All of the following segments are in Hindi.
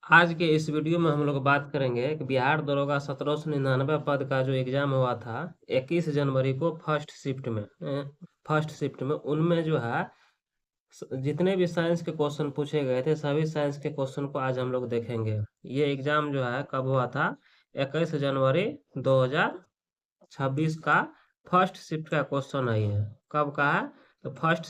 आज के इस वीडियो में हम लोग बात करेंगे कि बिहार दरोगा 1799 पद का जो एग्जाम हुआ था 21 जनवरी को फर्स्ट शिफ्ट में उनमें जो है जितने भी साइंस के क्वेश्चन पूछे गए थे सभी साइंस के क्वेश्चन को आज हम लोग देखेंगे। ये एग्जाम जो है कब हुआ था? 21 जनवरी 2026 का फर्स्ट शिफ्ट का क्वेश्चन है। ये कब का है? तो फर्स्ट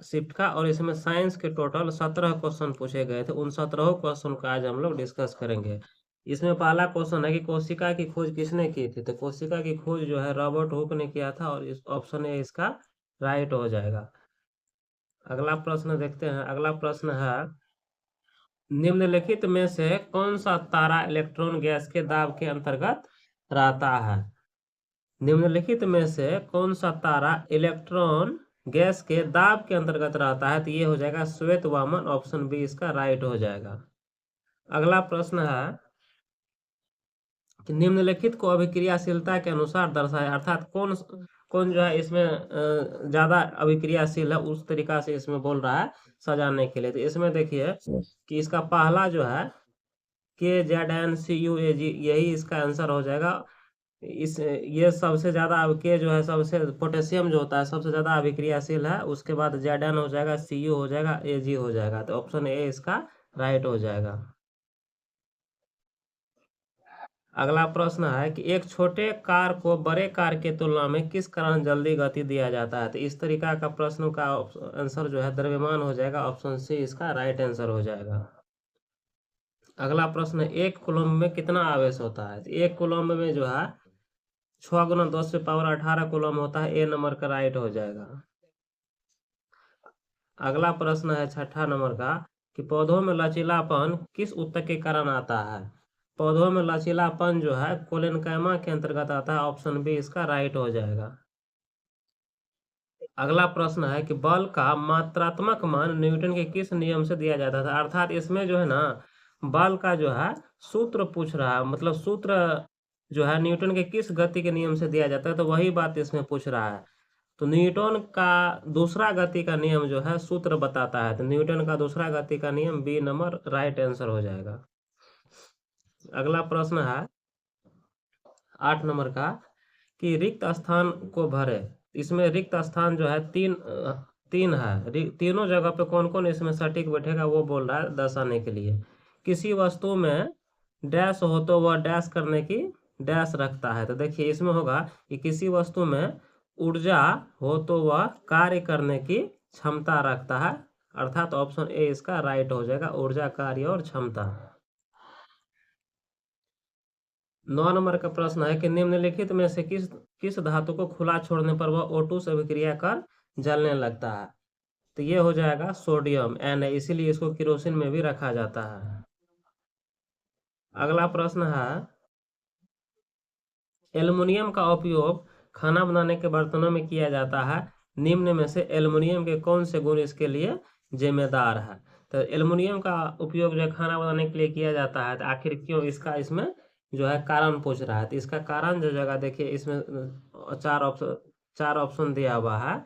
शिफ्ट का और इसमें साइंस के टोटल 17 क्वेश्चन पूछे गए थे। उन 17 क्वेश्चन का आज हम लोग डिस्कस करेंगे। इसमें पहला क्वेश्चन है कि कोशिका की खोज किसने की थी? तो कोशिका की खोज जो है रॉबर्ट हुक ने किया था और इस ऑप्शन ए इसका राइट हो जाएगा। अगला प्रश्न देखते हैं। अगला प्रश्न है निम्नलिखित में से कौन सा तारा इलेक्ट्रॉन गैस के दाब के अंतर्गत रहता है? निम्नलिखित में से कौन सा तारा इलेक्ट्रॉन गैस के दाब के अंतर्गत रहता है? तो ये हो जाएगा श्वेत वामन, ऑप्शन बी इसका राइट हो जाएगा। अगला प्रश्न है कि निम्नलिखित को अभिक्रियाशीलता के अनुसार दर्शाए, अर्थात कौन कौन जो है इसमें ज्यादा अभिक्रियाशील है उस तरीका से इसमें बोल रहा है सजाने के लिए। तो इसमें देखिए कि इसका पहला जो है KZNCuAg यही इसका आंसर हो जाएगा। ये सबसे ज्यादा अब के जो है सबसे पोटेशियम जो होता है सबसे ज्यादा अभिक्रियाशील है। उसके बाद Zn हो जाएगा, Cu हो जाएगा, Ag हो जाएगा। तो ऑप्शन ए इसका राइट हो जाएगा। अगला प्रश्न है कि एक छोटे कार को बड़े कार के तुलना में किस कारण जल्दी गति दिया जाता है? तो इस तरीका का प्रश्न का आंसर जो है द्रव्यमान हो जाएगा। ऑप्शन सी इसका राइट आंसर हो जाएगा। अगला प्रश्न, एक कूलम्ब में कितना आवेश होता है? तो एक कूलम्ब में जो है 6 गुना 10 से पावर 18 कूलम्ब होता है। ए नंबर का राइट हो जाएगा। अगला प्रश्न है छठा नंबर का कि पौधों में लचीलापन किस ऊतक के कारण आता है? पौधों में लचीलापन जो है कोलेनकाइमा के अंतर्गत आता है। ऑप्शन बी इसका राइट हो जाएगा। अगला प्रश्न है कि बल का मात्रात्मक मान न्यूटन के किस नियम से दिया जाता था? अर्थात इसमें जो है ना बल का जो है सूत्र पूछ रहा है, मतलब सूत्र जो है न्यूटन के किस गति के नियम से दिया जाता है, तो वही बात इसमें पूछ रहा है। तो न्यूटन का दूसरा गति का नियम जो है सूत्र बताता है। तो न्यूटन का दूसरा गति का नियम बी नंबर राइट आंसर हो जाएगा। अगला प्रश्न है 8 नंबर का कि रिक्त स्थान को भरे। इसमें रिक्त स्थान जो है तीन है। तीनों जगह पे कौन कौन इसमें सटीक बैठेगा वो बोल रहा है दर्शाने के लिए। किसी वस्तु में डैश हो तो वह डैश करने की डैश रखता है। तो देखिए इसमें होगा कि किसी वस्तु में ऊर्जा हो तो वह कार्य करने की क्षमता रखता है। अर्थात ऑप्शन ए इसका राइट हो जाएगा, ऊर्जा, कार्य और क्षमता। 9 नंबर का प्रश्न है कि निम्नलिखित में से किस किस धातु को खुला छोड़ने पर वह O2 से अभिक्रिया कर जलने लगता है? तो ये हो जाएगा सोडियम Na, इसीलिए इसको केरोसिन में भी रखा जाता है। अगला प्रश्न है एल्युमिनियम का उपयोग खाना बनाने के बर्तनों में किया जाता है। निम्न में से एल्युमिनियम के कौन से गुण इसके लिए जिम्मेदार है? तो एल्युमिनियम का उपयोग जो है खाना बनाने के लिए किया जाता है, तो आखिर क्यों इसका इसमें जो है कारण पूछ रहा है। तो इसका कारण जो जगह देखिए इसमें चार ऑप्शन दिया हुआ है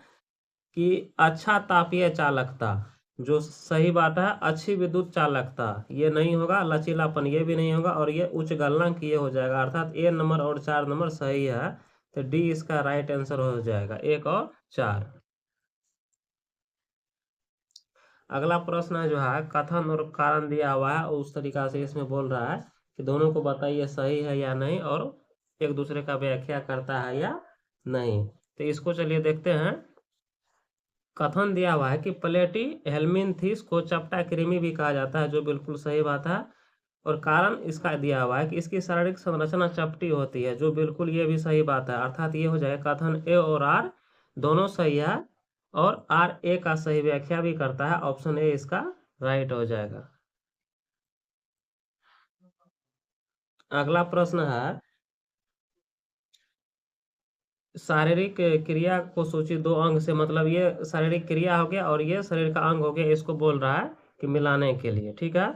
कि अच्छा तापीय चालकता, जो सही बात है, अच्छी विद्युत चालकता ये नहीं होगा, लचीलापन ये भी नहीं होगा, और ये उच्च गलनांक ये हो जाएगा। अर्थात ए नंबर और 4 नंबर सही है। तो डी इसका राइट आंसर हो जाएगा, 1 और 4। अगला प्रश्न जो है कथन और कारण दिया हुआ है उस तरीका से इसमें बोल रहा है कि दोनों को बताइए सही है या नहीं, और एक दूसरे का व्याख्या करता है या नहीं। तो इसको चलिए देखते हैं। कथन दिया हुआ है कि प्लेटी हेलमिनथिस को चपटा कृमि भी कहा जाता है, जो बिल्कुल सही बात है। और कारण इसका दिया हुआ है कि इसकी शारीरिक संरचना चपटी होती है, जो बिल्कुल ये भी सही बात है। अर्थात ये हो जाएगा कथन ए और आर दोनों सही है, और आर ए का सही व्याख्या भी करता है। ऑप्शन ए इसका राइट हो जाएगा। अगला प्रश्न है शारीरिक क्रिया को सूचित दो अंग से, मतलब ये शारीरिक क्रिया हो गया और ये शरीर का अंग हो गया, इसको बोल रहा है कि मिलाने के लिए। ठीक है,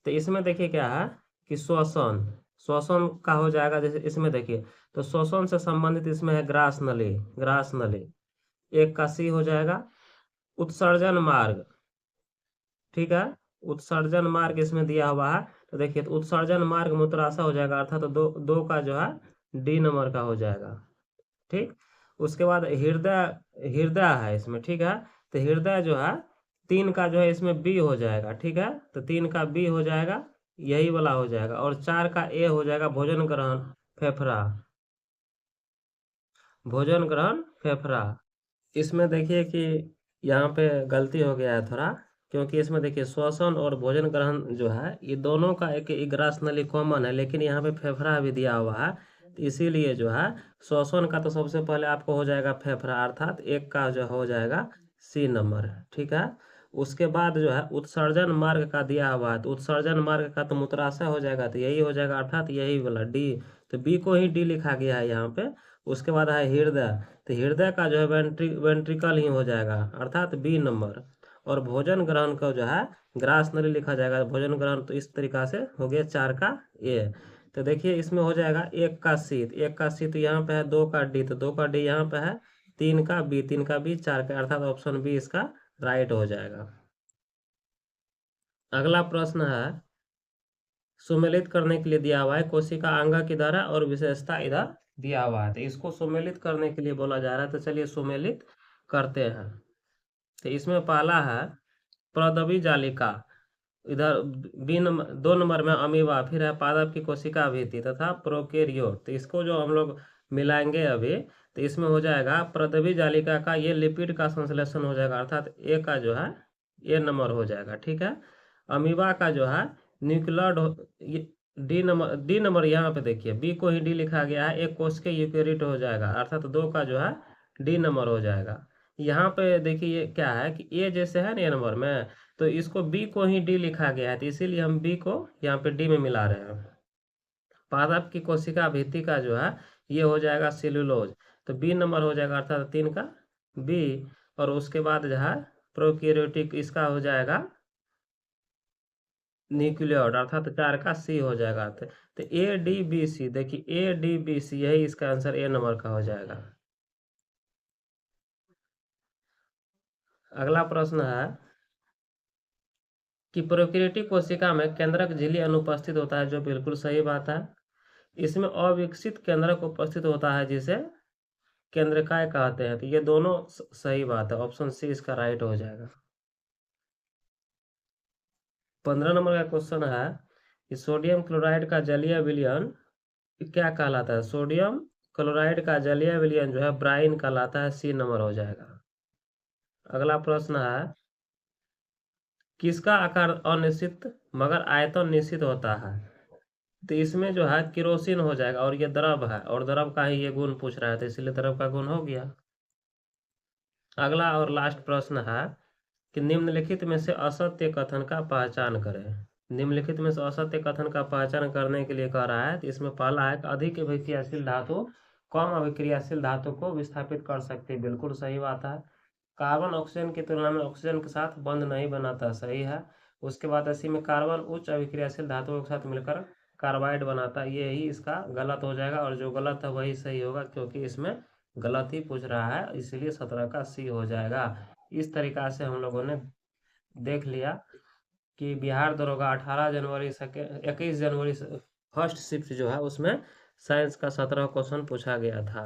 तो इसमें देखिए क्या है कि श्वसन श्वसन का हो जाएगा। जैसे इसमें देखिए तो श्वसन से संबंधित इसमें है ग्रास नली, एक का सी हो जाएगा। उत्सर्जन मार्ग, ठीक है, उत्सर्जन मार्ग इसमें दिया हुआ है, तो देखिए तो उत्सर्जन मार्ग मूत्राशय हो जाएगा, अर्थात तो दो का जो है डी नंबर का हो जाएगा। ठीक, उसके बाद हृदय, हृदय है इसमें, ठीक है, तो हृदय जो है 3 का जो है इसमें बी हो जाएगा, ठीक है, तो 3 का बी हो जाएगा, यही वाला हो जाएगा, और 4 का ए हो जाएगा भोजन ग्रहण फेफड़ा, भोजन ग्रहण फेफड़ा। इसमें देखिए कि यहाँ पे गलती हो गया है थोड़ा, क्योंकि इसमें देखिए श्वसन और भोजन ग्रहण जो है ये दोनों का एक ग्रास नली कॉमन है, लेकिन यहाँ पे फेफड़ा भी दिया हुआ है, तो इसीलिए जो है श्वसन का तो सबसे पहले आपको हो जाएगा फेफड़ा, अर्थात एक का जो हो जाएगा सी नंबर, ठीक है। उसके बाद जो है उत्सर्जन मार्ग का दिया हुआ है, तो उत्सर्जन मार्ग का तो मूत्राशय हो जाएगा, तो यही हो जाएगा, अर्थात यही वाला डी, तो बी को ही डी लिखा गया है यहाँ पे। उसके बाद है हृदय, तो हृदय का जो है वेंट्रिकल ही हो जाएगा, अर्थात बी नंबर। और भोजन ग्रहण का जो है ग्रास नली लिखा जाएगा, भोजन ग्रहण, तो इस तरीका से हो गया 4 का ए। तो देखिए इसमें हो जाएगा 1 का सी, एक का सी तो यहाँ पे है, 2 का डी, तो 2 का डी यहाँ पे है, 3 का बी, 3 का बी, 4 का, अर्थात ऑप्शन बी इसका राइट हो जाएगा। अगला प्रश्न है, सुमेलित करने के लिए दिया हुआ है, कोशिका अंग किधर है और विशेषता इधर दिया हुआ है, तो इसको सुमेलित करने के लिए बोला जा रहा है, तो चलिए सुमेलित करते हैं। तो इसमें पहला है प्रदबी जालिका, इधर बी नंबर, 2 नंबर में अमीबा, फिर है पादप की कोशिका भित्ति तथा प्रोकैरियोट, तो इसको जो हम लोग मिलाएंगे अभी, तो इसमें हो जाएगा प्रदबी जालिका का ये लिपिड का संश्लेषण हो जाएगा, अर्थात ए का जो है ए नंबर हो जाएगा, ठीक है। अमीबा का जो है न्यूक्लियड डी नंबर यहाँ पे देखिए, बी को ही डी लिखा गया है, एक कोश के यूकेरियोट हो जाएगा, अर्थात 2 का जो है डी नंबर हो जाएगा। यहाँ पे देखिए ये क्या है कि ए जैसे है ना ए नंबर में, तो इसको बी को ही डी लिखा गया है, तो इसीलिए हम बी को यहाँ पे डी में मिला रहे हैं। पादप की कोशिका भित्ति का जो है ये हो जाएगा सेलुलोज, तो बी नंबर हो जाएगा, अर्थात 3 का बी। और उसके बाद जो है प्रोकैरियोटिक, इसका हो जाएगा न्यूक्लियोइड, अर्थात 4 का सी हो जाएगा। तो ए डी बी सी, देखिए ए डी बी सी, यही इसका आंसर ए नंबर का हो जाएगा। अगला प्रश्न है कि प्रोकैरियोटिक कोशिका में केंद्रक झिल्ली अनुपस्थित होता है, जो बिल्कुल सही बात है। इसमें अविकसित केंद्रक उपस्थित होता है, जिसे केंद्रकाय कहते हैं, तो ये दोनों सही बात है, ऑप्शन सी इसका राइट हो जाएगा। 15 नंबर का क्वेश्चन है कि सोडियम क्लोराइड का जलीय विलयन क्या कहलाता है, सोडियम क्लोराइड का जलीय विलयन जो है ब्राइन कहलाता है, सी नंबर हो जाएगा। अगला प्रश्न है, किसका आकार अनिश्चित मगर आयतन निश्चित होता है, तो इसमें जो है केरोसिन हो जाएगा, और ये द्रव है, और द्रव का ही ये गुण पूछ रहा है, तो इसलिए द्रव का गुण हो गया। अगला और लास्ट प्रश्न है कि निम्नलिखित में से असत्य कथन का पहचान करें। निम्नलिखित में से असत्य कथन का पहचान करने के लिए कह रहा है, तो इसमें पहला है कि अधिक अभिक्रियाशील धातु कम अभिक्रियाशील धातु को विस्थापित कर सकती है, बिल्कुल सही बात है। कार्बन ऑक्सीजन की तुलना में ऑक्सीजन के साथ बंध नहीं बनाता, सही है। उसके बाद इसी में कार्बन उच्च अभिक्रियाशील धातुओं के साथ मिलकर कार्बाइड बनाता है, ये ही इसका गलत हो जाएगा, और जो गलत है वही सही होगा, क्योंकि इसमें गलत ही पूछ रहा है, इसलिए 17 का सी हो जाएगा। इस तरीका से हम लोगों ने देख लिया कि बिहार दरोगा 18 जनवरी से 21 जनवरी से फर्स्ट शिफ्ट जो है उसमें साइंस का 17 क्वेश्चन पूछा गया था।